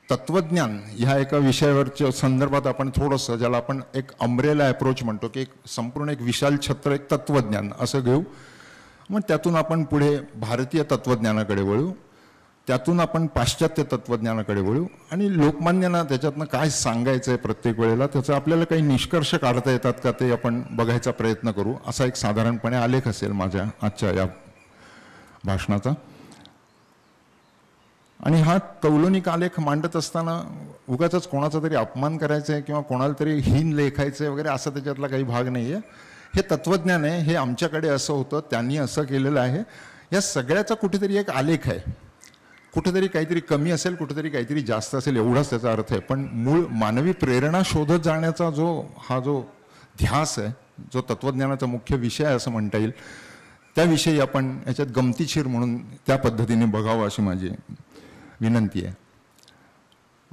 तत्वज्ञान ह्या एका विषयावरच्या संदर्भात आपण थोडंसं, ज्याला आपण एक अम्ब्रेला अप्रोच म्हणतो, की एक संपूर्ण एक विशाल छत्र, एक तत्वज्ञान असं घेऊ. मग त्यातून आपण पुढे भारतीय तत्वज्ञानाकडे वळू, त्यातून आपण पाश्चात्य तत्वज्ञानाकडे वळू आणि लोकमान्यांना त्याच्यातनं काय सांगायचं आहे प्रत्येक वेळेला, त्याचा आपल्याला काही निष्कर्ष काढता येतात का ते आपण बघायचा प्रयत्न करू. असा एक साधारणपणे आलेख असेल माझ्या आजच्या या भाषणाचा. आणि हा तौलनिक आलेख मांडत असताना उगाचच कोणाचा तरी अपमान करायचा आहे किंवा कोणाला तरी हीन लेखायचं आहे वगैरे असा त्याच्यातला काही भाग नाही आहे. हे तत्वज्ञान आहे, हे आमच्याकडे असं होतं, त्यांनी असं केलेलं आहे, या सगळ्याचा कुठेतरी एक आलेख आहे. कुठेतरी काहीतरी कमी असेल, कुठेतरी काहीतरी जास्त असेल, एवढाच त्याचा अर्थ आहे. पण मूळ मानवी प्रेरणा शोधत जाण्याचा जो ध्यास आहे, जो तत्वज्ञानाचा मुख्य विषय आहे असं म्हणता येईल, त्याविषयी आपण याच्यात गमतीशीर म्हणून त्या पद्धतीने बघावं अशी माझी विनंती आहे.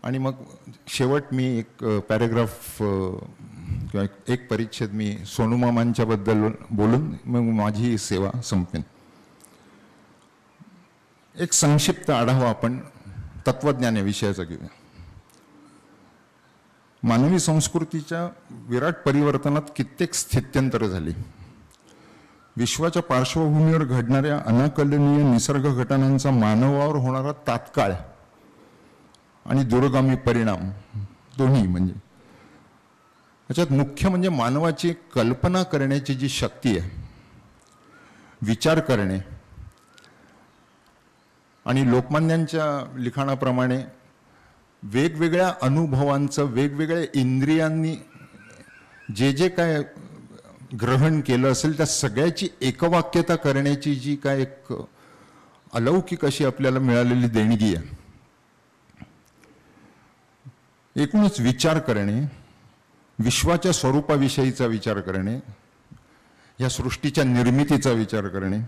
आणि मग शेवट मी एक पॅरेग्राफ किंवा एक परिच्छेद मी सोनू मामांच्याबद्दल बोलून मग माझी सेवा संपेन. एक संक्षिप्त आढावा आपण तत्वज्ञान या विषयाचा घेऊया. मानवी संस्कृतीच्या विराट परिवर्तनात कित्येक स्थित्यंतर झाली. विश्वाच्या पार्श्वभूमीवर घडणाऱ्या अनाकलनीय निसर्ग घटनांचा मानवावर होणारा तात्काळ आणि दूरगामी परिणाम दोन्ही, म्हणजे याच्यात मुख्य म्हणजे मानवाची कल्पना करण्याची जी शक्ती आहे, विचार करणे, आणि लोकमान्यांच्या लिखाणाप्रमाणे वेगवेगळ्या अनुभवांचं, वेगवेगळ्या इंद्रियांनी जे काय ग्रहण केलं असेल त्या सगळ्याची एकवाक्यता करण्याची जी काय एक अलौकिक अशी आपल्याला मिळालेली देणगी आहे. एकूणच विचार करणे, विश्वाच्या स्वरूपाविषयीचा विचार करणे, या सृष्टीच्या निर्मितीचा विचार करणे,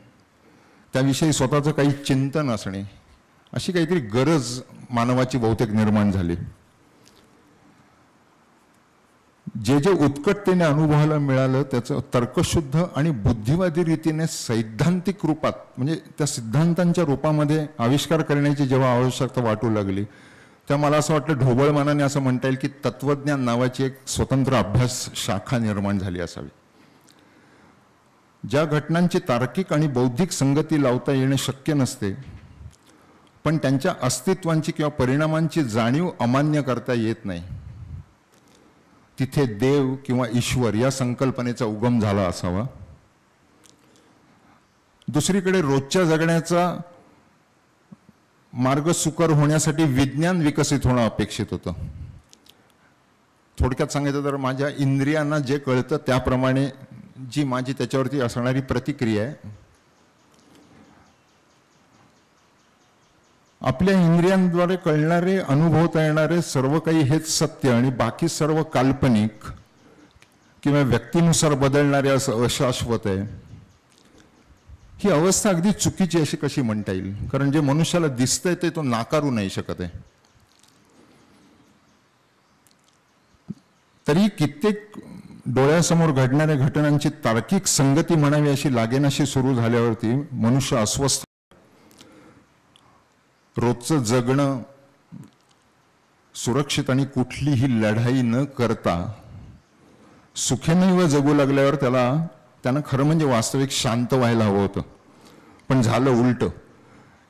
त्याविषयी स्वतःचं काही चिंतन असणे, अशी काहीतरी गरज मानवाची बहुतेक निर्माण झाली. जे जे उत्कटतेने अनुभवाला मिळालं त्याचं तर्कशुद्ध आणि बुद्धिवादी रीतीने सैद्धांतिक रूपात, म्हणजे त्या सिद्धांतांच्या रूपामध्ये आविष्कार करण्याची जेव्हा आवश्यकता वाटू लागली, तेव्हा मला असं वाटलं ढोबळमानाने असं म्हणता येईल की तत्वज्ञान नावाची एक स्वतंत्र अभ्यास शाखा निर्माण झाली असावी. ज्या घटनांची तार्किक आणि बौद्धिक संगती लावता येणे शक्य नसते, पण त्यांच्या अस्तित्वांची किंवा परिणामांची जाणीव अमान्य करता येत नाही, तिथे देव किंवा ईश्वर या संकल्पनेचा उगम झाला असावा. दुसरीकडे रोजच्या जगण्याचा मार्ग सुकर होण्यासाठी विज्ञान विकसित होणं अपेक्षित होतं. थोडक्यात सांगायचं तर माझ्या इंद्रियांना जे कळतं त्याप्रमाणे जी माझी त्याच्यावरती असणारी प्रतिक्रिया आहे, आपल्या इंद्रियांद्वारे कळणारे, अनुभवता येणारे सर्व काही हेच सत्य आणि बाकी सर्व काल्पनिक किंवा व्यक्तीनुसार बदलणारे असं अशाश्वत आहे. ही अवस्था अगदी चुकीची अशी कशी म्हणता येईल, कारण जे मनुष्याला दिसतंय ते तो नाकारू नाही शकत आहे. तरी कित्येक डोळ्यासमोर घडणाऱ्या घटनांची तार्किक संगती म्हणावी अशी लागेनाशी सुरू झाल्यावरती मनुष्य अस्वस्थ. रोजचं जगणं सुरक्षित आणि कुठलीही लढाई न करता सुखेनैव जगू लागल्यावर त्यानं खरं म्हणजे वास्तविक शांत व्हायला हवं होतं. पण झालं उलट.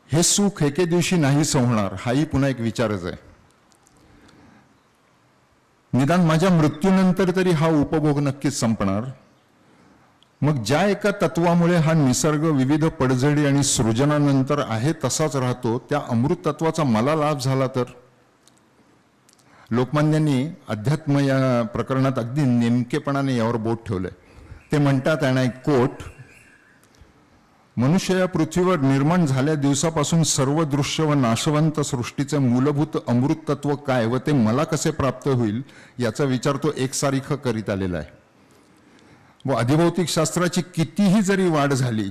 हे सुख एके दिवशी नाहीच होणार, हाही पुन्हा एक विचारच आहे. निदान माझ्या मृत्यूनंतर तरी हा उपभोग नक्कीच संपणार. मग ज्या एका तत्वामुळे हा निसर्ग विविध पडझडी आणि सृजनानंतर आहे तसाच राहतो, त्या अमृत तत्वाचा मला लाभ झाला तर. लोकमान्यांनी अध्यात्म या प्रकरणात अगदी नेमकेपणाने यावर बोट ठेवलंय. ते म्हणतात, आणि एक कोट, मनुष्य या पृथ्वीवर निर्माण झाल्या दिवसापासून सर्व दृश्य व नाशवंत सृष्टीचे मूलभूत अमृत तत्व काय व ते मला कसे प्राप्त होईल याचा विचार तो एकसारिखा करीत आलेला आहे. व अधिभौतिक शास्त्राची कितीही जरी वाढ झाली,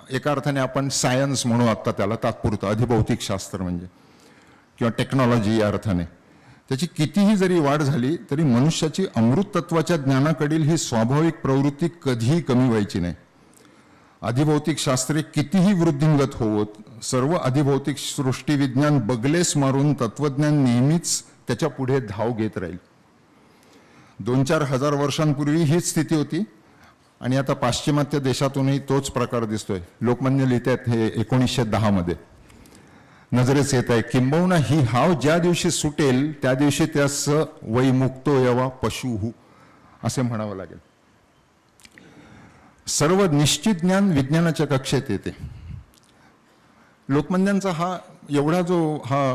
एका अर्थाने आपण सायन्स म्हणू आता त्याला तात्पुरतं, अधिभौतिक शास्त्र म्हणजे, किंवा टेक्नॉलॉजी या अर्थाने, त्याची कितीही जरी वाढ झाली तरी मनुष्याची अमृत तत्वाच्या ज्ञानाकडील ही स्वाभाविक प्रवृत्ती कधीही कमी व्हायची नाही. अधिभौतिक शास्त्रे कितीही वृद्धिंगत होवोत, सर्व अधिभौतिक सृष्टी विज्ञान बगलेस मारून तत्वज्ञान नेहमीच त्याच्या पुढे धाव घेत राहील. 2-4 हजार वर्षांपूर्वी हीच स्थिती होती आणि आता पाश्चिमात्य देशातूनही तोच प्रकार दिसतोय. लोकमान्य लिहितात हे 1910 मध्ये नजरेस येत आहे. किंबहुना ही हाव ज्या दिवशी सुटेल त्या दिवशी त्यास वैमुक्तो यवा पशुहू असे म्हणावं लागेल. सर्व निश्चित ज्ञान विज्ञानाच्या कक्षेत येते. लोकमान्यांचा हा एवढा जो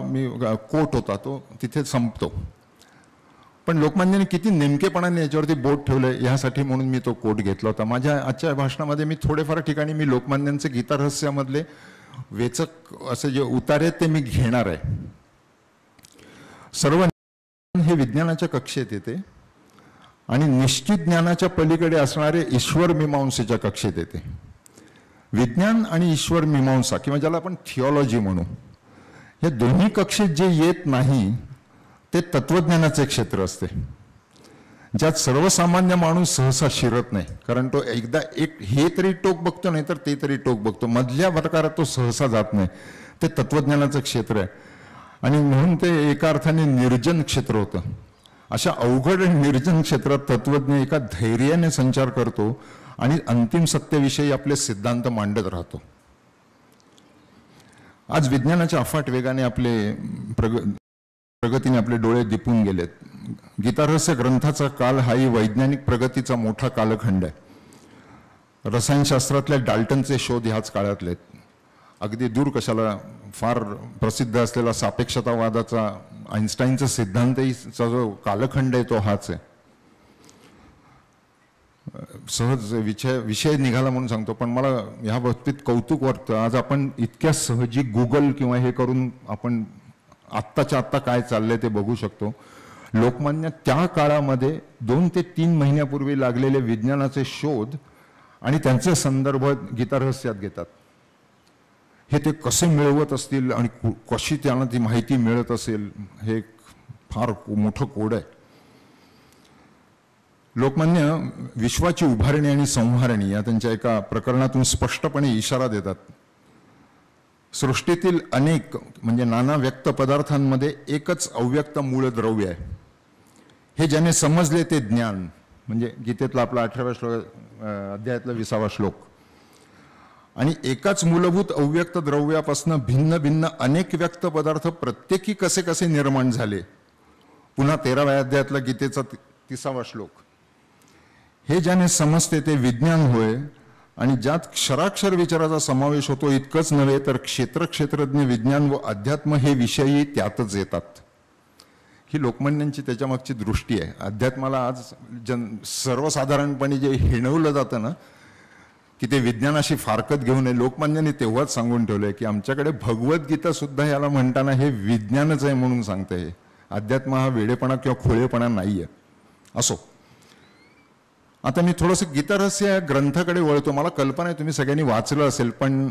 मी कोट होता तो तिथे संपतो. पण लोकमान्यांनी किती नेमकेपणाने याच्यावरती बोट ठेवलंय यासाठी म्हणून मी तो कोट घेतला होता. माझ्या आजच्या भाषणामध्ये मी थोडेफार ठिकाणी मी लोकमान्यांचे गीता रहस्यामधले वेचक असे जे उतारे आहेत ते मी घेणार आहे. सर्व हे विज्ञानाच्या कक्षेत येते आणि निश्चित ज्ञानाच्या पलीकडे असणारे ईश्वर मीमांसेच्या कक्षेत येते. विज्ञान आणि ईश्वर मीमांसा किंवा ज्याला आपण थिओलॉजी म्हणू, या दोन्ही कक्षेत जे येत नाही ते तत्वज्ञानाचे क्षेत्र असते, ज्यात सर्वसामान्य माणूस सहसा शिरत नाही. कारण तो एकदा हे तरी टोक बघतो नाही तर ते तरी टोक बघतो, मधल्या प्रकारात तो सहसा जात नाही. ते तत्वज्ञानाचं क्षेत्र आहे आणि म्हणून ते एका अर्थाने निर्जन क्षेत्र होतं. अशा अवघड निर्जन क्षेत्रात तत्वज्ञ एका धैर्याने संचार करतो आणि अंतिम सत्याविषयी आपले सिद्धांत मांडत राहतो. आज विज्ञानाच्या अफाट वेगाने आपले प्रगतीने आपले डोळे दिपून गेलेत. गीता रहस्य ग्रंथाचा काल हाही वैज्ञानिक प्रगतीचा मोठा कालखंड आहे. रसायनशास्त्रातल्या डाल्टनचे शोध ह्याच काळातले आहेत. अगदी दूर कशाला, फार प्रसिद्ध असलेला सापेक्षतावादाचा आइन्स्टाईनचा सिद्धांतही जो कालखंड आहे तो हाच आहे. सहज विषय निघाला म्हणून सांगतो, पण मला ह्या बाबतीत कौतुक वाटतं. आज आपण इतक्या सहजी गुगल किंवा हे करून आपण आत्ताच्या आत्ता काय चाललंय ते बघू शकतो. लोकमान्य त्या काळामध्ये 2 ते 3 महिन्यापूर्वी लागलेले विज्ञानाचे शोध आणि त्यांचे संदर्भ गीता रहस्यात घेतात. हे ते कसे मिळवत असतील आणि कशी त्यांना ती माहिती मिळत असेल, हे फार मोठं कोड आहे. लोकमान्य विश्वाची उभारणी आणि संहारणी या त्यांच्या एका प्रकरणातून स्पष्टपणे इशारा देतात. सृष्टीतील अनेक म्हणजे नाना व्यक्त पदार्थांमध्ये एकच अव्यक्त मूळ द्रव्य आहे. हे ज्याने समजले ते ज्ञान, म्हणजे गीतेतला आपला 18व्या अध्यायातला 20वा श्लोक. आणि एकाच मूलभूत अव्यक्त द्रव्यापासून भिन्न भिन्न अनेक व्यक्त पदार्थ प्रत्येकी कसे कसे निर्माण झाले. पुन्हा 13व्या अध्यायातला गीतेचा 30वा श्लोक. हे ज्याने समजते ते विज्ञान होय आणि ज्यात क्षराक्षर विचाराचा समावेश होतो. इतकंच नव्हे तर क्षेत्रज्ञ विज्ञान व अध्यात्म हे विषयही त्यातच येतात. ही लोकमान्यांची त्याच्यामागची दृष्टी आहे. अध्यात्माला आज सर्वसाधारणपणे जे हिणवलं जातं ना की ते विज्ञानाशी फारकत घेऊ नये, लोकमान्यांनी तेव्हाच सांगून ठेवलंय की आमच्याकडे भगवद्गीता सुद्धा याला म्हणताना हे विज्ञानच आहे म्हणून सांगते. हे अध्यात्म हा वेडेपणा किंवा खोळेपणा नाहीये. असो, आता मी थोडंसं गीता रहस्य या ग्रंथाकडे वळतो. मला कल्पना आहे तुम्ही सगळ्यांनी वाचलं असेल, पण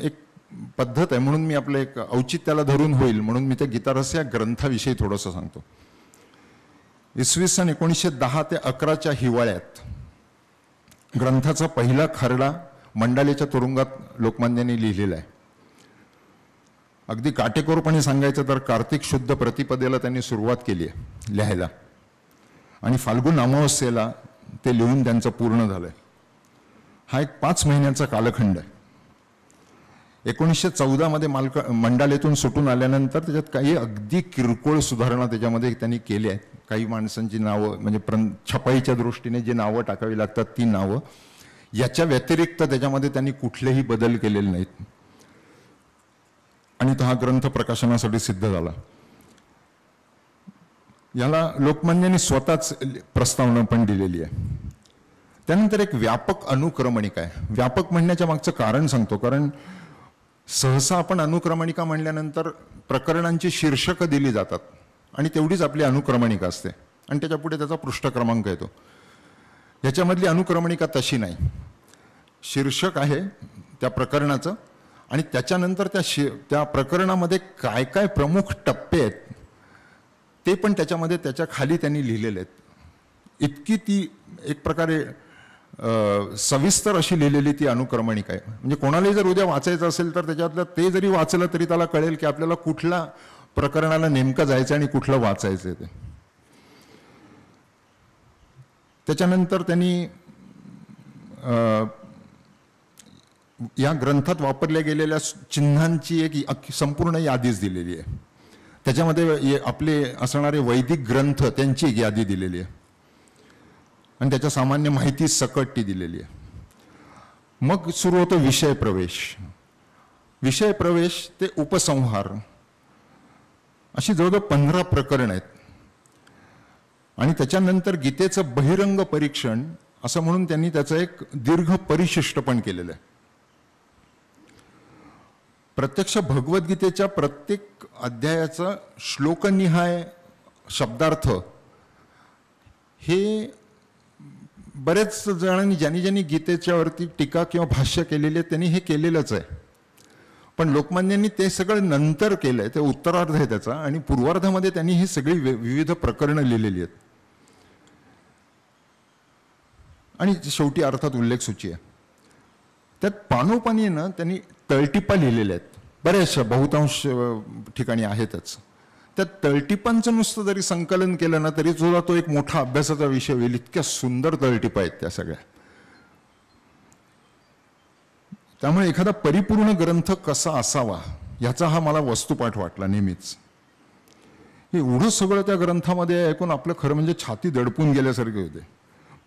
एक पद्धत आहे म्हणून मी आपलं एक औचित्याला धरून होईल म्हणून मी त्या गीता रहस्य या ग्रंथाविषयी थोडंसं सांगतो. इसवी सन 1910 ते 11च्या हिवाळ्यात ग्रंथाचा पहिला खरडा मंडालेच्या तुरुंगात लोकमान्यांनी लिहिलेला आहे. अगदी काटेकोरपणे सांगायचं तर कार्तिक शुद्ध प्रतिपदेला त्यांनी सुरुवात केली आहे लिहायला आणि फाल्गुन अमावस्येला ते लिहून त्यांचं पूर्ण झालंय. हा एक 5 महिन्याचा कालखंड आहे. 1914 मध्ये मंडालेतून सुटून आल्यानंतर त्याच्यात काही अगदी किरकोळ सुधारणा त्याच्यामध्ये त्यांनी केल्या आहेत. काही माणसांची नावं म्हणजे छपाईच्या दृष्टीने जी नावं टाकावी लागतात ती नावं, याच्या व्यतिरिक्त त्याच्यामध्ये त्यांनी कुठलेही बदल केलेले नाहीत आणि तो हा ग्रंथ प्रकाशनासाठी सिद्ध झाला. याला लोकमान्यांनी स्वतःच प्रस्तावना पण दिलेली आहे. त्यानंतर एक व्यापक अनुक्रमणिका आहे. व्यापक म्हणण्याच्या मागचं कारण सांगतो, कारण सहसा आपण अनुक्रमणिका म्हणल्यानंतर प्रकरणांची शीर्षकं दिली जातात आणि तेवढीच आपली अनुक्रमणिका असते आणि त्याच्या पुढे त्याचा पृष्ठ क्रमांक येतो. याच्यामधली अनुक्रमणिका तशी नाही. शीर्षक आहे त्या प्रकरणाचं आणि त्याच्यानंतर त्या प्रकरणामध्ये काय काय प्रमुख टप्पे आहेत ते पण त्याच्यामध्ये त्याच्या खाली त्यांनी लिहिलेले आहेत. इतकी ती एक प्रकारे सविस्तर अशी लिहिलेली ती अनुक्रमणिका आहे. म्हणजे कोणालाही जर उद्या वाचायचं असेल तर त्याच्यातलं ते जरी वाचलं तरी त्याला कळेल की आपल्याला कुठल्या प्रकरणाला नेमकं जायचं आणि कुठलं वाचायचं ते. त्याच्यानंतर त्यांनी या ग्रंथात वापरल्या गेलेल्या चिन्हांची एक संपूर्ण यादीच दिलेली आहे. त्याच्यामध्ये आपले असणारे वैदिक ग्रंथ त्यांची एक यादी दिलेली आहे आणि त्याच्या सामान्य माहिती सकट ती दिलेली आहे. मग सुरू होतो विषय प्रवेश. विषय प्रवेश ते उपसंहार अशी जवळजवळ 15 प्रकरण आहेत आणि त्याच्यानंतर गीतेचं बहिरंग परीक्षण असं म्हणून त्यांनी त्याचं एक दीर्घ परिशिष्ट पण केलेलं आहे. प्रत्यक्ष भगवद्गीतेच्या प्रत्येक अध्यायाचा श्लोकनिहाय शब्दार्थ हे बरेच जणांनी ज्यांनी गीतेच्यावरती टीका किंवा भाष्य केलेली आहे त्यांनी हे केलेलंच आहे. पण लोकमान्यांनी ते सगळं नंतर केलंय, ते उत्तरार्ध आहे त्याचा, आणि पूर्वार्धामध्ये त्यांनी ही सगळी विविध प्रकरणं लिहिलेली आहेत आणि शेवटी अर्थात उल्लेख सूची आहे. त्यात पानोपानीनं त्यांनी तळटीपा लिहिलेल्या आहेत, बऱ्याचशा बहुतांश ठिकाणी आहेतच. त्या तळटीपांचं नुसतं जरी संकलन केलं ना तरी सुद्धा तो एक मोठा अभ्यासाचा विषय होईल. इतक्या सुंदर तळटीपा आहेत त्या सगळ्या. त्यामुळे एखादा परिपूर्ण ग्रंथ कसा असावा याचा हा मला वस्तुपाठ वाटला नेहमीच. हे एवढं सगळं त्या ग्रंथामध्ये ऐकून आपलं खरं म्हणजे छाती दडपून गेल्यासारखे होते.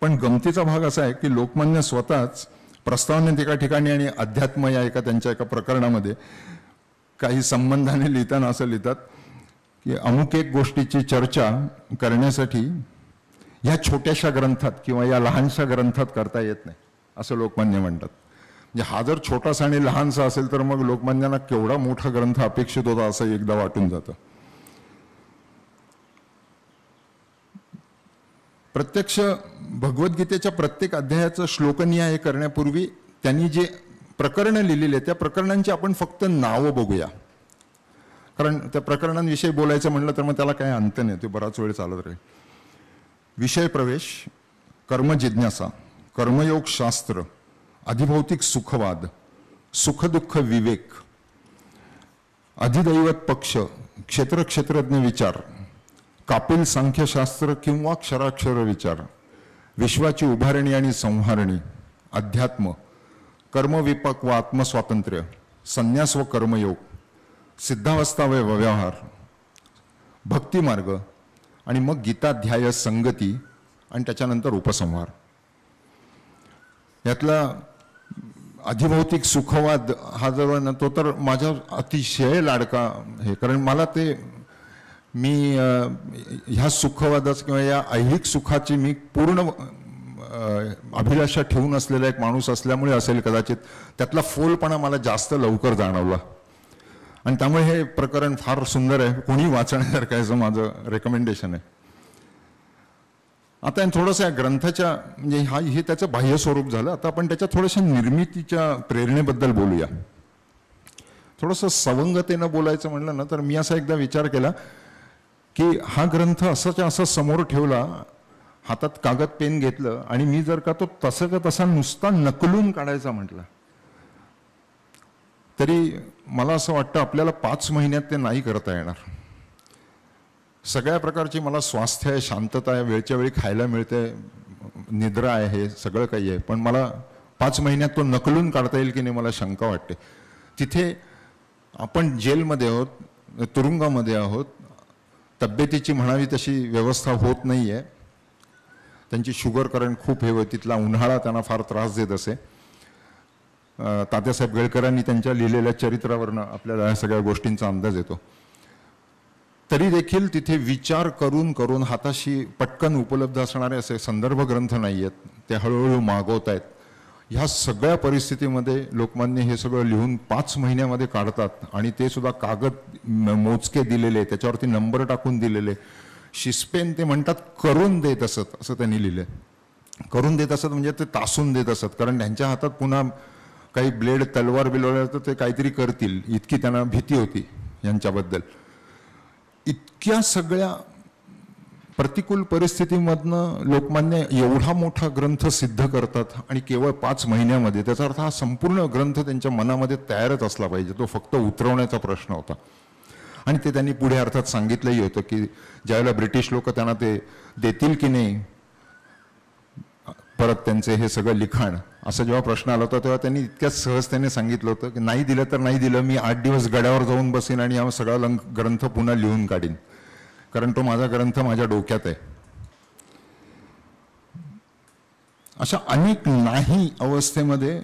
पण गमतीचा भाग असा आहे की लोकमान्य स्वतःच प्रस्तावनेत एका ठिकाणी आणि अध्यात्म या त्यांच्या एका प्रकरणामध्ये काही संबंधाने लिहिताना असं लिहितात की अमुक एक गोष्टीची चर्चा करण्यासाठी ह्या छोट्याशा ग्रंथात किंवा या लहानशा ग्रंथात करता येत नाही असं लोकमान्य म्हणतात. म्हणजे हा जर छोटासा आणि लहानसा असेल तर मग लोकमान्यांना केवढा मोठा ग्रंथ अपेक्षित होता असं एकदा वाटून जातं. प्रत्यक्ष भगवद्गीतेच्या प्रत्येक अध्यायाचं श्लोकनिहाय करण्यापूर्वी त्यांनी जे प्रकरणं लिहिलेली आहेत त्या प्रकरणांची आपण फक्त नावं बघूया. कारण त्या प्रकरणांविषयी बोलायचं म्हणलं तर मग त्याला काही अंत नाही, ते बराच वेळ चालत राहील. विषय प्रवेश, कर्मजिज्ञासा, कर्मयोग शास्त्र, अधिभौतिक सुखवाद, सुखदुःख विवेक, अधिदैवत पक्ष, क्षेत्रज्ञ विचार, कापिल सांख्यशास्त्र किंवा क्षराक्षर विचार, विश्वाची उभारणी आणि संहारणी, अध्यात्म, कर्मविपाक व आत्मस्वातंत्र्य, संन्यास व कर्मयोग, सिद्धावस्था व व्यवहार, भक्तिमार्ग आणि मग गीताध्याय संगती आणि त्याच्यानंतर उपसंहार. यातला अधिभौतिक सुखवाद हा जवळ ना तो तर माझ्या अतिशय लाडका हे, कारण मला ते मी ह्या सुखवादाच किंवा या ऐहिक सुखाची मी पूर्ण अभिलाषा ठेवून असलेला एक माणूस असल्यामुळे असेल कदाचित, त्यातला फोलपणा मला जास्त लवकर जाणवला आणि त्यामुळे हे प्रकरण फार सुंदर आहे, कोणी वाचण्यासारखं आहे असं माझं रेकमेंडेशन आहे. आता थोडंसं या ग्रंथाच्या म्हणजे हे त्याचं बाह्य स्वरूप झालं. आता आपण त्याच्या थोड्याशा निर्मितीच्या प्रेरणेबद्दल बोलूया. थोडंसं सवंगतेनं बोलायचं म्हणलं ना तर मी असा एकदा विचार केला की हा ग्रंथ असाच्या असा समोर ठेवला, हातात कागद पेन घेतलं आणि मी जर का तो तसा नुसता नकलून काढायचा म्हटलं तरी मला असं वाटतं आपल्याला 5 महिन्यात ते नाही करता येणार. सगळ्या प्रकारची मला स्वास्थ्य आहे, शांतता आहे, वेळच्या वेळी खायला मिळते, निद्रा आहे, हे सगळं काही आहे, पण मला 5 महिन्यात तो नकलून काढता येईल की नाही मला शंका वाटते. तिथे आपण जेलमध्ये आहोत, तुरुंगामध्ये आहोत, तब्येतीची म्हणावी तशी व्यवस्था होत नाही आहे, त्यांची शुगर करंट खूप हे होती, तिथला उन्हाळा त्यांना फार त्रास देत असे. तात्यासाहेब गेळकरांनी त्यांच्या लिहिलेल्या चरित्रावरनं आपल्याला या सगळ्या गोष्टींचा अंदाज येतो. तरी देखील तिथे विचार करून करून हाताशी पटकन उपलब्ध असणारे असे संदर्भ ग्रंथ नाही आहेत, ते हळूहळू मागवत आहेत. ह्या सगळ्या परिस्थितीमध्ये लोकमान्य हे सगळं लिहून 5 महिन्यामध्ये काढतात आणि ते सुद्धा कागद मोजके दिलेले, त्याच्यावरती नंबर टाकून दिलेले, शिस्पेन ते म्हणतात करून देत असत असं त्यांनी लिहिलंय. करून देत असत म्हणजे ते तासून देत असत, कारण त्यांच्या हातात पुन्हा काही ब्लेड तलवार बिलवार तर ते काहीतरी करतील इतकी त्यांना भीती होती यांच्याबद्दल. इतक्या सगळ्या प्रतिकूल परिस्थितीमधनं लोकमान्य एवढा मोठा ग्रंथ सिद्ध करतात आणि केवळ 5 महिन्यामध्ये. त्याचा अर्थ हा संपूर्ण ग्रंथ त्यांच्या मनामध्ये तयारच असला पाहिजे, तो फक्त उतरवण्याचा प्रश्न होता. आणि ते त्यांनी पुढे अर्थात सांगितलंही होतं की ज्यावेळेला ब्रिटिश लोक त्यांना ते देतील की नाही परत त्यांचे हे सगळं लिखाण, असा जेव्हा प्रश्न आला होता तेव्हा त्यांनी इतक्याच सहजतेने सांगितलं होतं की नाही दिलं तर नाही दिलं, मी 8 दिवस गडावर जाऊन बसीन आणि हा सगळा ग्रंथ पुन्हा लिहून काढीन, कारण तो माझा ग्रंथ माझ्या डोक्यात आहे. अशा अनेक नाही अवस्थेमध्ये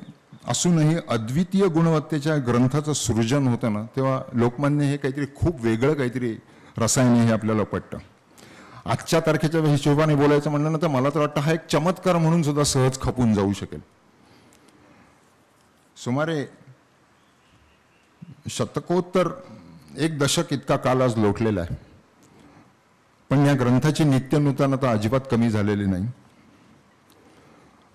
असूनही अद्वितीय गुणवत्तेच्या ग्रंथाचं सृजन होतं ना, तेव्हा लोकमान्य हे काहीतरी खूप वेगळं काहीतरी रसायन हे आपल्याला पटतं. आजच्या तारखेच्या हिशोबाने बोलायचं म्हणलं ना तर मला तर वाटतं हा एक चमत्कार म्हणून सुद्धा सहज खपून जाऊ शकेल. सुमारे शतकोत्तर 1 दशक इतका काल आज लोटलेला आहे, पण या ग्रंथाची नित्यनूतनता अजिबात कमी झालेली नाही.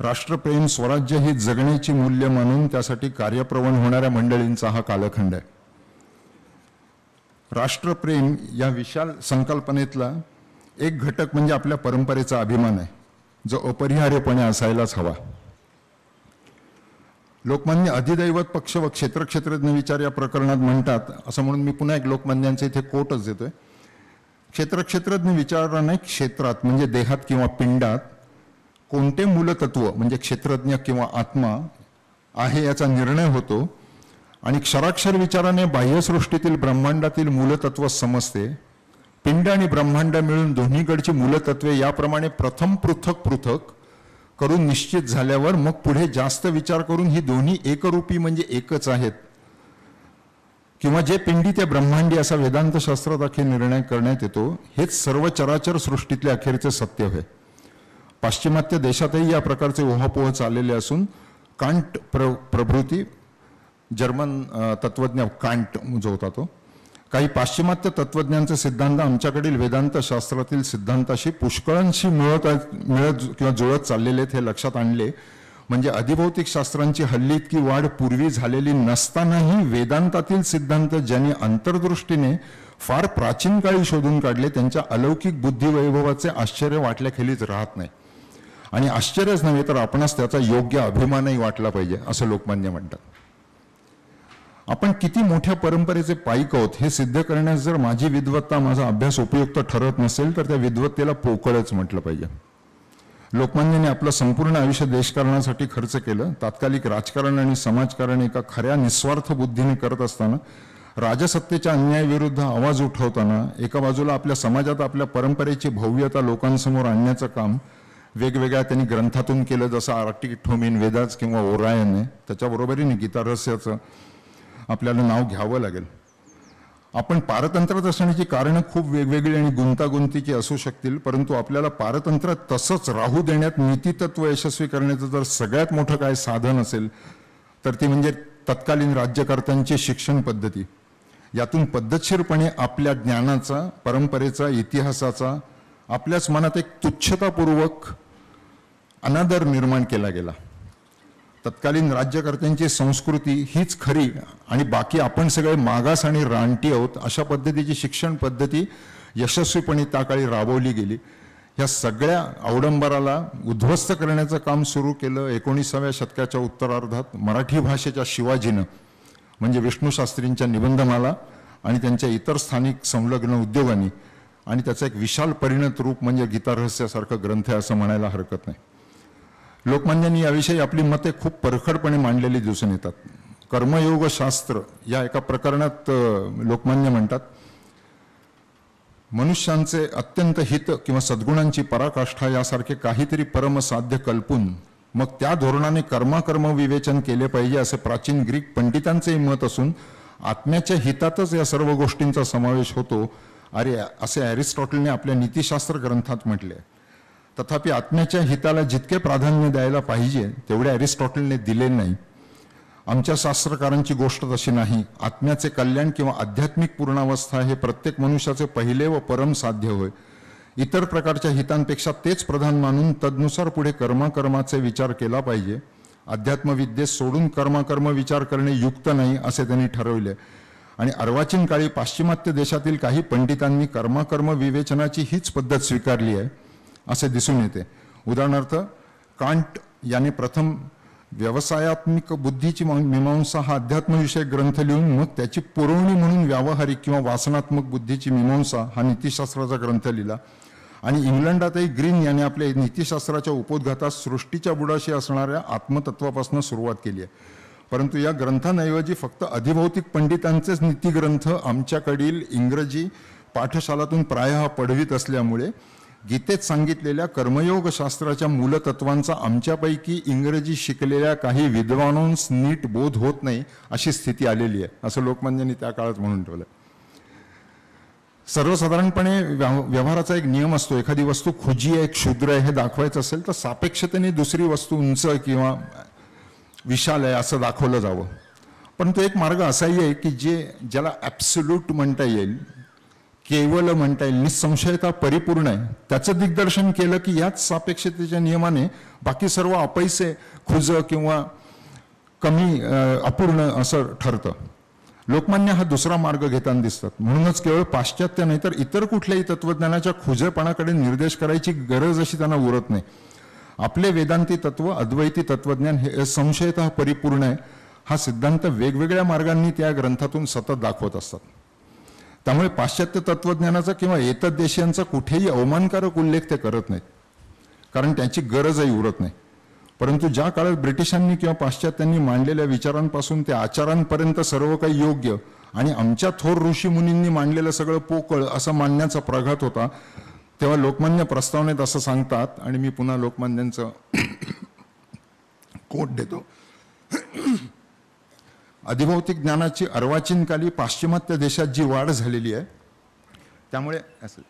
राष्ट्रप्रेम, स्वराज्य ही जगण्याची मूल्य मानून त्यासाठी कार्यप्रवण होणाऱ्या मंडळींचा हा कालखंड आहे. राष्ट्रप्रेम या विशाल संकल्पनेतला एक घटक म्हणजे आपल्या परंपरेचा अभिमान आहे, जो अपरिहार्यपणे असायलाच हवा. लोकमान्य अधिदैवत पक्ष व क्षेत्रक्षेत्रज्ञ विचार या प्रकरणात म्हणतात, असं म्हणून मी पुन्हा एक लोकमान्यांचे इथे कोटच देतोय. क्षेत्रक्षेत्रज्ञ विचाराने क्षेत्रात म्हणजे देहात किंवा पिंडात कोणते मूलतत्व म्हणजे क्षेत्रज्ञ किंवा आत्मा आहे याचा निर्णय होतो, आणि क्षराक्षर विचाराने बाह्यसृष्टीतील ब्रह्मांडातील मूलतत्व समजते. पिंड आणि ब्रह्मांड मिळून दोन्हीकडची मूलतत्वे याप्रमाणे प्रथम पृथक पृथक करून निश्चित झाल्यावर मग पुढे जास्त विचार करून ही दोन्ही एकरूपी म्हणजे एकच आहेत किंवा जे पिंडी ते ब्रह्मांडी असा वेदांत शास्त्रात अखेर निर्णय करण्यात येतो. हेच सर्व चराचर सृष्टीतले अखेरचे सत्य होय. पाश्चिमात्य देशातही या प्रकारचे ओहापोह चाललेले असून कांट प्रभृती जर्मन तत्वज्ञ कांट जो होता तो, काही पाश्चिमात्य तत्वज्ञांचे सिद्धांत आमच्याकडील वेदांत शास्त्रातील सिद्धांताशी पुष्कळांशी मिळत किंवा जुळत चाललेले हे लक्षात आणले म्हणजे अधिभौतिक शास्त्रांची हल्ली इतकी वाढ पूर्वी झालेली नसतानाही वेदांतातील सिद्धांत ज्यांनी अंतर्दृष्टीने फार प्राचीन काळी शोधून काढले त्यांच्या अलौकिक बुद्धिवैभवाचे आश्चर्य वाटल्याखेरीच राहत नाही. आणि आश्चर्यच नव्हे तर आपणास त्याचा योग्य अभिमानही वाटला पाहिजे असं लोकमान्य म्हणतात. आपण किती मोठ्या परंपरेचे पाईक आहोत हे सिद्ध करण्यास जर माझी विद्वत्ता, माझा अभ्यास उपयुक्त ठरत नसेल तर त्या विद्वत्तेला पोकळच म्हटलं पाहिजे. लोकमान्याने आपलं संपूर्ण आयुष्य देशकारणासाठी खर्च केलं. तात्कालिक राजकारण आणि समाजकारण एका खऱ्या निस्वार्थ बुद्धीने करत असताना, राजसत्तेच्या अन्यायाविरुद्ध आवाज उठवताना, एका बाजूला आपल्या समाजात आपल्या परंपरेची भव्यता लोकांसमोर आणण्याचं काम वेगवेगळ्या त्यांनी ग्रंथातून केलं, जसं आर्टिक्टोमिन, वेदास किंवा ओरायन. त्याच्याबरोबरीने गीता रहस्याचं आपल्याला नाव घ्यावं लागेल. आपण पारतंत्र्यात असण्याची कारणं खूप वेगवेगळी आणि गुंतागुंतीची असू शकतील, परंतु आपल्याला पारतंत्र्यात तसंच राहू देण्यात नीतितत्व यशस्वी करण्याचं जर सगळ्यात मोठं काय साधन असेल तर ती म्हणजे तत्कालीन राज्यकर्त्यांची शिक्षण पद्धती. यातून पद्धतशीरपणे आपल्या ज्ञानाचा, परंपरेचा, इतिहासाचा आपल्याच मनात एक तुच्छतापूर्वक अनादर निर्माण केला गेला. तत्कालीन राज्यकर्त्यांची संस्कृती हीच खरी आणि बाकी आपण सगळे मागास आणि रानटी आहोत अशा पद्धतीची शिक्षण पद्धती यशस्वीपणे त्या काळी राबवली गेली. या सगळ्या अवडंबराला उद्ध्वस्त करण्याचं काम सुरू केलं 19व्या शतकाच्या उत्तरार्धात मराठी भाषेच्या शिवाजीनं, म्हणजे विष्णू शास्त्रींच्या निबंधमाला आणि त्यांच्या इतर स्थानिक संलग्न उद्योगांनी. आणि त्याचं एक विशाल परिणत रूप म्हणजे गीता रहस्यासारखं ग्रंथ आहे असं म्हणायला हरकत नाही. लोकमान्यांनी याविषयी आपली मते खूप परखडपणे मांडलेली दिसून येतात. कर्मयोग शास्त्र या एका प्रकरणात लोकमान्य म्हणतात, मनुष्यांचे अत्यंत हित किंवा सद्गुणांची पराकाष्ठा यासारखे काहीतरी परमसाध्य कल्पून मग त्या धोरणाने कर्माकर्म विवेचन केले पाहिजे असे प्राचीन ग्रीक पंडितांचेही मत असून आत्म्याच्या हितातच या सर्व गोष्टींचा समावेश होतो असे अरिस्टॉटलने आपल्या नीतिशास्त्र ग्रंथात म्हटले. तथापि आत्म्याच्या हिताला जितके प्राधान्य द्यायला पाहिजे तेवढे अरिस्टॉटलने दिले नाही. आमच्या शास्त्रकारांची गोष्ट तशी नाही. आत्म्याचे कल्याण किंवा आध्यात्मिक पूर्णावस्था हे प्रत्येक मनुष्याचे पहिले व परम साध्य होय. इतर प्रकारच्या हितांपेक्षा तेच प्रधान मानून तदनुसार पुढे कर्माकर्माचे विचार केला पाहिजे. अध्यात्मविद्येत सोडून कर्माकर्म विचार करणे युक्त नाही असे त्यांनी ठरवले. आणि अर्वाचीन काळी पाश्चिमात्य देशातील काही पंडितांनी कर्माकर्म विवेचनाची हीच पद्धत स्वीकारली आहे असे दिसून येते. उदाहरणार्थ कांट यांनी प्रथम व्यवसायात्मक बुद्धीची मीमांसा हा अध्यात्मविषयक ग्रंथ लिहून मग त्याची पुरवणी म्हणून व्यावहारिक किंवा वासनात्मक बुद्धीची मीमांसा हा नीतिशास्त्राचा ग्रंथ लिहिला. आणि इंग्लंडातही ग्रीन यांनी आपल्या नीतिशास्त्राच्या उपोद्घातात सृष्टीच्या बुडाशी असणाऱ्या आत्मतत्वापासून सुरुवात केली आहे. परंतु या ग्रंथांऐवजी फक्त अधिभौतिक पंडितांचेच नीतिग्रंथ आमच्याकडील इंग्रजी पाठशालातून प्रायः पडवीत असल्यामुळे गीतेत सांगितलेल्या कर्मयोग शास्त्राच्या मूलतत्वांचा आमच्यापैकी इंग्रजी शिकलेल्या काही विद्वानांस नीट बोध होत नाही अशी स्थिती आलेली आहे असं लोकमान्यांनी त्या काळात म्हणून ठेवलं. सर्वसाधारणपणे व्यवहाराचा एक नियम असतो, एखादी वस्तू खुजी आहे क्षुद्र आहे हे दाखवायचं असेल तर सापेक्षतेने दुसरी वस्तू उंच किंवा विशाल आहे असं दाखवलं जावं. परंतु एक मार्ग असाही आहे की ज्याला ॲब्सोल्यूट म्हणता येईल, केवल म्हणता येईल, निसंशयता परिपूर्ण आहे, त्याचं दिग्दर्शन केलं की याच सापेक्षतेच्या नियमाने बाकी सर्व अपैसे खुज किंवा कमी अपूर्ण असं ठरतं. लोकमान्य हा दुसरा मार्ग घेताना दिसतात. म्हणूनच केवळ पाश्चात्य नाही तर इतर कुठल्याही तत्वज्ञानाच्या खुजेपणाकडे निर्देश करायची गरज अशी त्यांना उरत नाही. आपले वेदांती तत्व, अद्वैती तत्वज्ञान हे असंशयतः परिपूर्ण आहे हा सिद्धांत वेगवेगळ्या मार्गांनी त्या ग्रंथातून सतत दाखवत असतात. त्यामुळे पाश्चात्य तत्वज्ञानाचा किंवा एतद्देशीयांचा कुठेही अवमानकारक उल्लेख ते करत नाहीत, कारण त्याची गरजही उरत नाही. परंतु ज्या काळात ब्रिटिशांनी किंवा पाश्चात्यांनी मांडलेल्या विचारांपासून ते आचारांपर्यंत सर्व काही योग्य आणि आमच्या थोर ऋषीमुनींनी मांडलेलं सगळं पोकळ असं मानण्याचा प्रघात होता, तेव्हा लोकमान्य प्रस्तावनेत असं सांगतात. आणि मी पुन्हा लोकमान्यांचं कोट देतो. अधिभौतिक ज्ञानाची अर्वाचीन काली पाश्चिमात्य देशात जी वाढ झालेली आहे त्यामुळे असं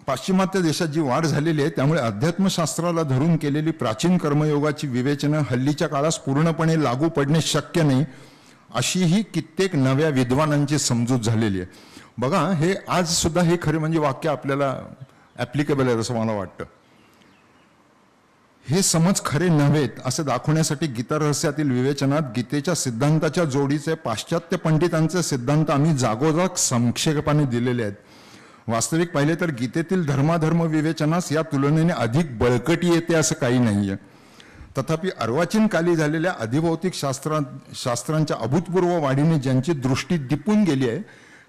पाश्चिमात्य देशात जी वाढ झालेली आहे त्यामुळे अध्यात्मशास्त्राला धरून केलेली प्राचीन कर्मयोगाची विवेचनं हल्लीच्या काळास पूर्णपणे लागू पडणे शक्य नाही अशीही कित्येक नव्या विद्वानांची समजूत झालेली आहे. बघा, हे आज सुद्धा हे खरे म्हणजे वाक्य आपल्याला ॲप्लिकेबल आहे असं मला वाटतं. हे समज खरे नव्हेत असे दाखवण्यासाठी गीता रहस्यातील विवेचनात गीतेच्या सिद्धांताच्या जोडीचे पाश्चात्य पंडितांचे सिद्धांत आम्ही जागोजाग संक्षेपाने दिलेले आहेत. वास्तविक पाहिले तर गीतेतील धर्माधर्म विवेचनास या तुलनेने अधिक बळकटी येते असं काही नाहीये. तथापि अर्वाचीन काली झालेल्या अधिभौतिक शास्त्रांच्या अभूतपूर्व वाढीने ज्यांची दृष्टी दिपून गेली आहे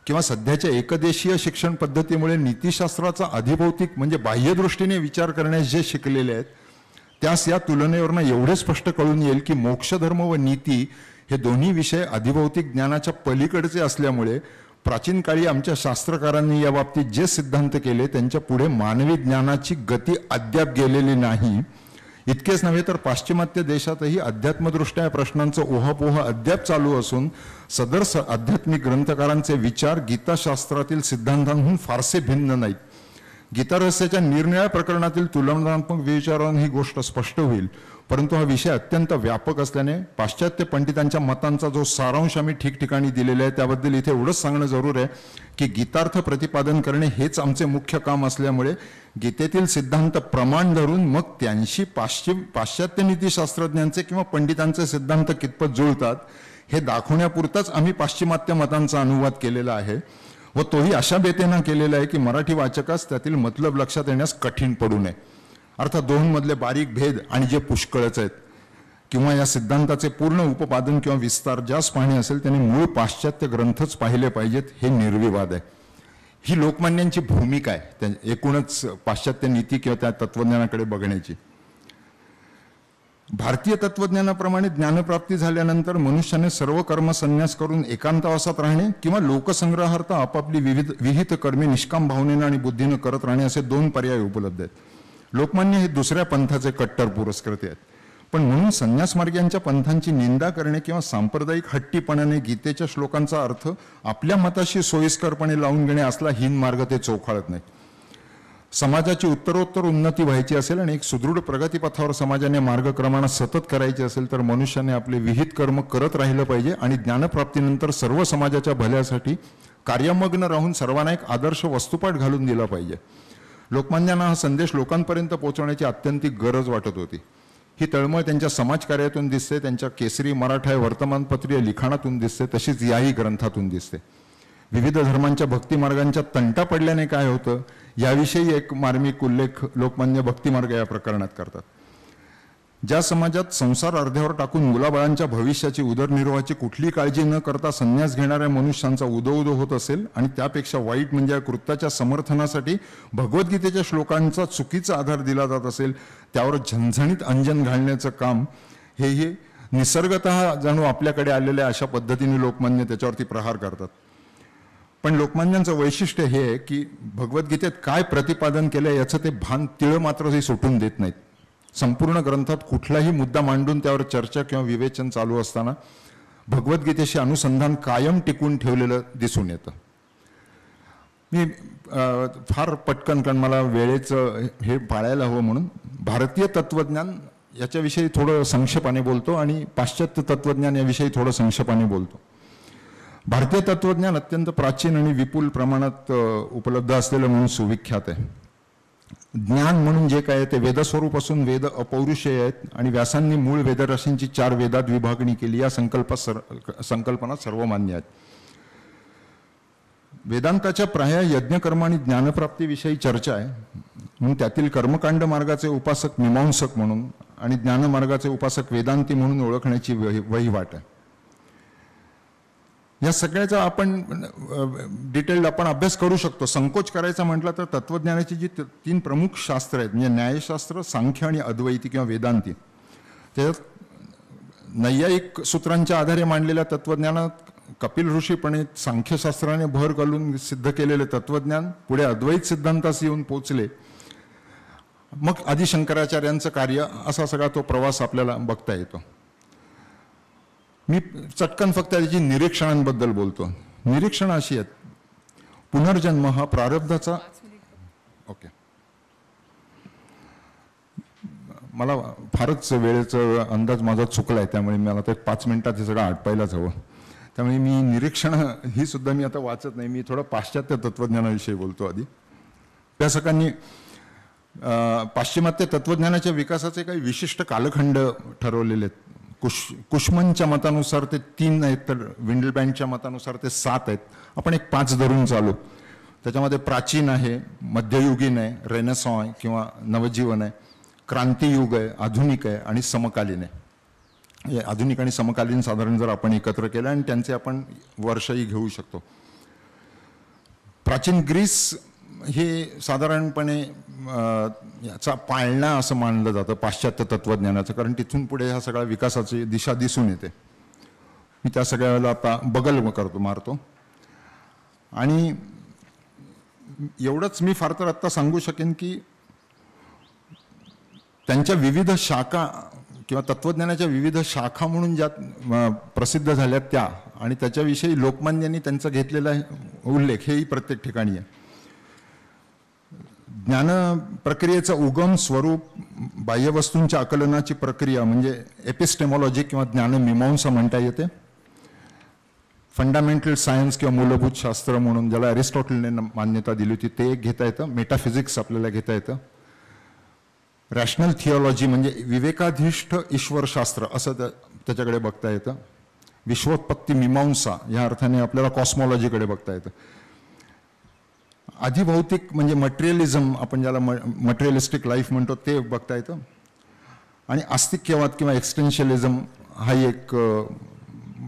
किंवा सध्याच्या एकदेशीय शिक्षण पद्धतीमुळे नीतिशास्त्राचा अधिभौतिक म्हणजे बाह्यदृष्टीने विचार करण्यास जे शिकलेले आहेत त्यास या तुलनेवरनं एवढे स्पष्ट कळून येईल की मोक्षधर्म व नीती हे दोन्ही विषय अधिभौतिक ज्ञानाच्या पलीकडचे असल्यामुळे प्राचीन काळी आमच्या शास्त्रकारांनी या बाबतीत जे सिद्धांत केले त्यांच्या पुढे मानवी ज्ञानाची गती अद्याप गेलेली नाही. इतकेच नव्हे तर पाश्चिमात्य देशातही अध्यात्मदृष्ट्या प्रश्नांचं ओहापोह अद्याप चालू असून सदर आध्यात्मिक ग्रंथकारांचे विचार गीताशास्त्रातील सिद्धांतांहून फारसे भिन्न नाहीत. गीता रहस्याच्या निरनिराळ्या प्रकरणातील तुलनात्मक विचारांनी ही गोष्ट स्पष्ट होईल. परंतु हा विषय अत्यंत व्यापक असल्याने पाश्चात्य पंडितांच्या मतांचा जो सारांश आम्ही ठिकठिकाणी दिलेला आहे त्याबद्दल इथे एवढंच सांगणं जरूर आहे की गीतार्थ प्रतिपादन करणे हेच आमचे मुख्य काम असल्यामुळे गीतेतील सिद्धांत प्रमाण धरून मग त्यांशी पाश्चात्य नीतिशास्त्रज्ञांचे किंवा पंडितांचे सिद्धांत कितपत जुळतात हे दाखवण्यापुरताच आम्ही पाश्चिमात्य मतांचा अनुवाद केलेला आहे व तोही अशा बेतेनं केलेला आहे की मराठी वाचकास त्यातील मतलब लक्षात येण्यास कठीण पडू नये. अर्थात दोन्हीमधले बारीक भेद आणि जे पुष्कळच आहेत किंवा या सिद्धांताचे पूर्ण उपपादन किंवा विस्तार ज्यास पाहणे असेल त्याने मूळ पाश्चात्य ग्रंथच पाहिले पाहिजेत हे निर्विवाद आहे. ही लोकमान्यांची भूमिका आहे एकूणच पाश्चात्य नीती किंवा त्या तत्वज्ञानाकडे बघण्याची. भारतीय तत्वज्ञानाप्रमाणे ज्ञानप्राप्ती झाल्यानंतर मनुष्याने सर्व कर्म संन्यास करून एकांतवासात राहणे किंवा लोकसंग्रहार्थ आपापली विहित कर्मे निष्काम भावनेनं आणि बुद्धीनं करत राहणे असे दोन पर्याय उपलब्ध आहेत. लोकमान्य हे दुसऱ्या पंथाचे कट्टर पुरस्कर्ते आहेत. पण म्हणून संन्यासमार्ग्यांच्या पंथांची निंदा करणे किंवा सांप्रदायिक हट्टीपणाने गीतेच्या श्लोकांचा अर्थ आपल्या मताशी सोयीस्करपणे लावून घेणे असला हीन मार्ग ते चोखाळत नाही. समाजाची उत्तरोत्तर उन्नती व्हायची असेल आणि एक सुदृढ प्रगतीपथावर समाजाने मार्गक्रमण सतत करायचे असेल तर मनुष्याने आपले विहित कर्म करत राहिलं पाहिजे आणि ज्ञानप्राप्तीनंतर सर्व समाजाच्या भल्यासाठी कार्यमग्न राहून सर्वांना एक आदर्श वस्तुपाठ घालून दिला पाहिजे. लोकमान्यांना हा संदेश लोकांपर्यंत पोहोचवण्याची अत्यंतिक गरज वाटत होती. ही तळमळ त्यांच्या समाजकार्यातून दिसते, त्यांच्या केसरी मराठा वर्तमानपत्रीय लिखाणातून दिसते, तशीच याही ग्रंथातून दिसते. विविध धर्मांच्या भक्तिमार्गांच्या तंटा पडल्याने काय होतं याविषयी एक मार्मिक उल्लेख लोकमान्य भक्तिमार्ग या प्रकरणात करतात. ज्या समाजात संसार अर्ध्यावर टाकून मुलाबाळांच्या भविष्याची उदरनिर्वाहाची कुठलीही काळजी न करता संन्यास घेणाऱ्या मनुष्यांचा उदो होत असेल आणि त्यापेक्षा वाईट म्हणजे या कृत्याच्या समर्थनासाठी भगवद्गीतेच्या श्लोकांचा चुकीचा आधार दिला जात असेल, त्यावर झणझणीत अंजन घालण्याचं काम हे निसर्गतः जणू आपल्याकडे आलेल्या अशा पद्धतीने लोकमान्य त्याच्यावरती प्रहार करतात. पण लोकमान्यांचं वैशिष्ट्य हे आहे की भगवद्गीतेत काय प्रतिपादन केलं याचं ते भान तिळ मात्रही सुटून देत नाहीत. संपूर्ण ग्रंथात कुठलाही मुद्दा मांडून त्यावर चर्चा किंवा विवेचन चालू असताना भगवद्गीतेशी अनुसंधान कायम टिकून ठेवलेलं दिसून येतं. मी फार पटकन, कारण मला वेळेचं हे पाळायला हवं म्हणून भारतीय तत्वज्ञान याच्याविषयी थोडं संक्षेपाने बोलतो आणि पाश्चात्य तत्वज्ञान याविषयी थोडं संक्षेपाने बोलतो. भारतीय तत्वज्ञान अत्यंत प्राचीन आणि विपुल प्रमाणात उपलब्ध असलेलं म्हणून सुविख्यात आहे. ज्ञान म्हणून जे काय ते वेदस्वरूप असून वेद अपौरुषेय आहेत आणि व्यासांनी मूळ वेदराशींची 4 वेदात विभागणी केली. या संकल्पना सर्वमान्य आहेत. वेदांताच्या प्राय यज्ञकर्म आणि ज्ञानप्राप्तीविषयी चर्चा आहे म्हणून त्यातील कर्मकांड मार्गाचे उपासक मीमांसक म्हणून आणि ज्ञानमार्गाचे उपासक वेदांती म्हणून ओळखण्याची वहिवाट आहे. या सगळ्याचा आपण डिटेल्ड आपण अभ्यास करू शकतो. संकोच करायचा म्हटलं तर तत्वज्ञानाची जी 3 प्रमुख शास्त्र आहेत म्हणजे न्यायशास्त्र, सांख्य आणि अद्वैती किंवा वेदांती, त्याच्यात नैयायिक सूत्रांच्या आधारे मांडलेल्या तत्वज्ञानात कपिल ऋषीपणे सांख्यशास्त्राने भर घालून सिद्ध केलेले तत्वज्ञान पुढे अद्वैत सिद्धांतास येऊन पोचले. मग आदि शंकराचार्यांचं कार्य, असा सगळा तो प्रवास आपल्याला बघता येतो. मी चटकन फक्त त्याची निरीक्षणांबद्दल बोलतो. निरीक्षण अशी आहेत, पुनर्जन्म हा प्रारब्धाचा, ओके, मला फारच वेळेचा अंदाज माझा चुकलाय त्यामुळे मला ते 5 मिनिटात हे सगळं आटपायलाच हवं. त्यामुळे मी निरीक्षण ही सुद्धा मी आता वाचत नाही. मी थोडं पाश्चात्य तत्वज्ञानाविषयी बोलतो. आधी अभ्यासकांनी पाश्चिमात्य तत्वज्ञानाच्या विकासाचे काही विशिष्ट कालखंड ठरवलेले आहेत. कुशमनच्या मतानुसार ते 3 आहेत, तर विंडलबँडच्या मतानुसार ते 7 आहेत. आपण एक 5 धरून चालू. त्याच्यामध्ये प्राचीन आहे, मध्ययुगीन आहे, रेनेसॉ आहे किंवा नवजीवन आहे, क्रांतियुग आहे, आधुनिक आहे आणि समकालीन आहे. आधुनिक आणि समकालीन साधारण जर आपण एकत्र केलं आणि त्यांचे आपण वर्षही घेऊ शकतो. प्राचीन ग्रीस हे साधारणपणे याचा पाळणा असं मानलं जातं पाश्चात्य तत्वज्ञानाचं, कारण तिथून पुढे ह्या सगळ्या विकासाची दिशा दिसून येते. मी त्या सगळ्याला आता बगल मारतो. आणि एवढंच मी फार तर आत्ता सांगू शकेन की त्यांच्या विविध शाखा किंवा तत्वज्ञानाच्या विविध शाखा म्हणून ज्या प्रसिद्ध झाल्या त्या आणि त्याच्याविषयी लोकमान्यांनी त्यांचा घेतलेला उल्लेख हेही प्रत्येक ठिकाणी आहे. ज्ञान प्रक्रियेचा उगम, स्वरूप, बाह्यवस्तूंच्या आकलनाची प्रक्रिया म्हणजे एपिस्टेमॉलॉजी किंवा ज्ञानमीमांसा म्हणता येते. फंडामेंटल सायन्स किंवा मूलभूत शास्त्र म्हणून ज्याला अरिस्टॉटलने मान्यता दिली होती ते एक घेता येतं. मेटाफिजिक्स आपल्याला घेता येतं. रॅशनल थिओलॉजी म्हणजे विवेकाधिष्ठ ईश्वरशास्त्र असं त्याच्याकडे बघता येतं. विश्वोत्पत्ती मीमांसा या अर्थाने आपल्याला कॉस्मॉलॉजीकडे बघता येतं. अधिभौतिक म्हणजे मटेरियलिझम, आपण ज्याला मटेरियलिस्टिक लाईफ म्हणतो ते बघता येतं. आणि आस्तिक्यवाद किंवा एक्सटेन्शियलिझम हाही एक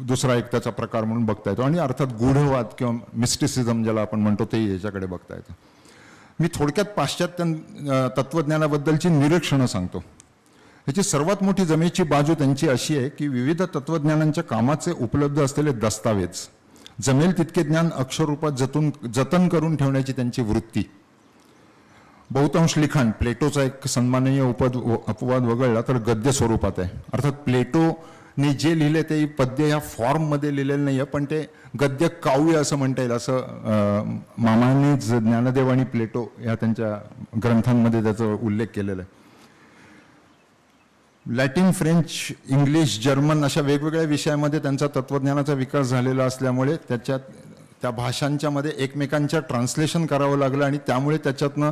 दुसरा एक त्याचा प्रकार म्हणून बघता येतो. आणि अर्थात गूढवाद किंवा मिस्टिसिझम ज्याला आपण म्हणतो ते याच्याकडे बघता येतं. मी थोडक्यात पाश्चात्य तत्वज्ञानाबद्दलची निरीक्षणं सांगतो. याची सर्वात मोठी जमेची बाजू त्यांची अशी आहे की विविध तत्वज्ञानांच्या कामाचे उपलब्ध असलेले दस्तावेज, जमेल तितके ज्ञान अक्षररूपात जतन करून ठेवण्याची त्यांची वृत्ती. बहुतांश लिखाण प्लेटोचा एक सन्माननीय अपवाद वगळला तर गद्य स्वरूपात आहे. अर्थात प्लेटोने जे लिहिले ते पद्य ह्या फॉर्ममध्ये लिहिलेलं नाही आहे, पण ते गद्य काव्य असं म्हणता येईल. असं मामांनीच ज्ञानदेव आणि प्लेटो या त्यांच्या ग्रंथांमध्ये त्याचा उल्लेख केलेला आहे. लॅटिन, फ्रेंच, इंग्लिश, जर्मन अशा वेगवेगळ्या विषयामध्ये त्यांचा तत्वज्ञानाचा विकास झालेला असल्यामुळे त्याच्यात त्या भाषांच्या मध्ये एकमेकांच्या ट्रान्सलेशन करावं लागलं आणि त्यामुळे त्याच्यातनं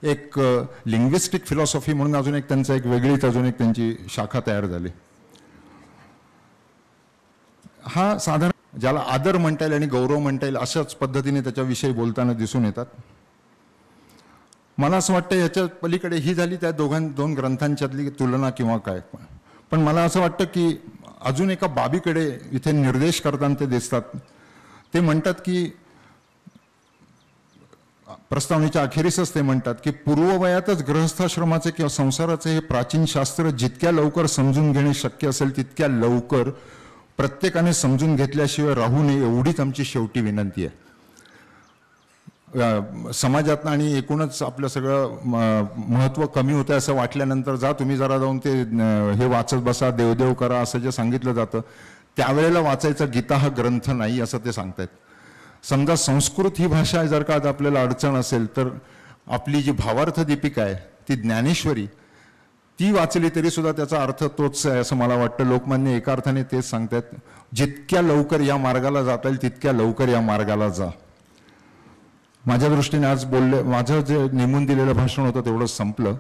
एक लिंग्विस्टिक फिलॉसॉफी म्हणून अजून एक त्यांचा एक वेगळीच अजून एक त्यांची शाखा तयार झाली. हा साधारण ज्याला आदर म्हणता येईल आणि गौरव म्हणता येईल अशाच पद्धतीने त्याच्याविषयी बोलताना दिसून येतात. मला असं वाटतं याच्या पलीकडे ही झाली त्या दोन ग्रंथांच्यातली तुलना किंवा काय, पण मला असं वाटतं की अजून एका बाबीकडे इथे निर्देश करताना ते दिसतात. ते म्हणतात की प्रस्तावनेच्या अखेरीसच ते म्हणतात की पूर्ववयातच गृहस्थाश्रमाचे किंवा संसाराचे हे प्राचीन शास्त्र जितक्या लवकर समजून घेणे शक्य असेल तितक्या लवकर प्रत्येकाने समजून घेतल्याशिवाय राहू नये एवढीच आमची शेवटी विनंती आहे. समाजात आणि एकूणच आपलं सगळं महत्त्व कमी होतं असं वाटल्यानंतर जा तुम्ही जरा जाऊन ते हे वाचत बसा, देवदेव करा असं जे सांगितलं जातं त्यावेळेला वाचायचा गीता हा ग्रंथ नाही असं ते सांगतायत. समजा संस्कृत ही भाषा जर का आज आपल्याला अडचण असेल तर आपली जी भावार्थ दीपिका आहे ती ज्ञानेश्वरी ती वाचली तरी सुद्धा त्याचा अर्थ तोच आहे असं मला वाटतं. लोकमान्य एका अर्थाने तेच सांगतायत, जितक्या लवकर या मार्गाला जाता येईल तितक्या लवकर या मार्गाला जा. माझ्या दृष्टीने आज माझं जे नेमून दिलेलं भाषण होतं तेवढं संपलं.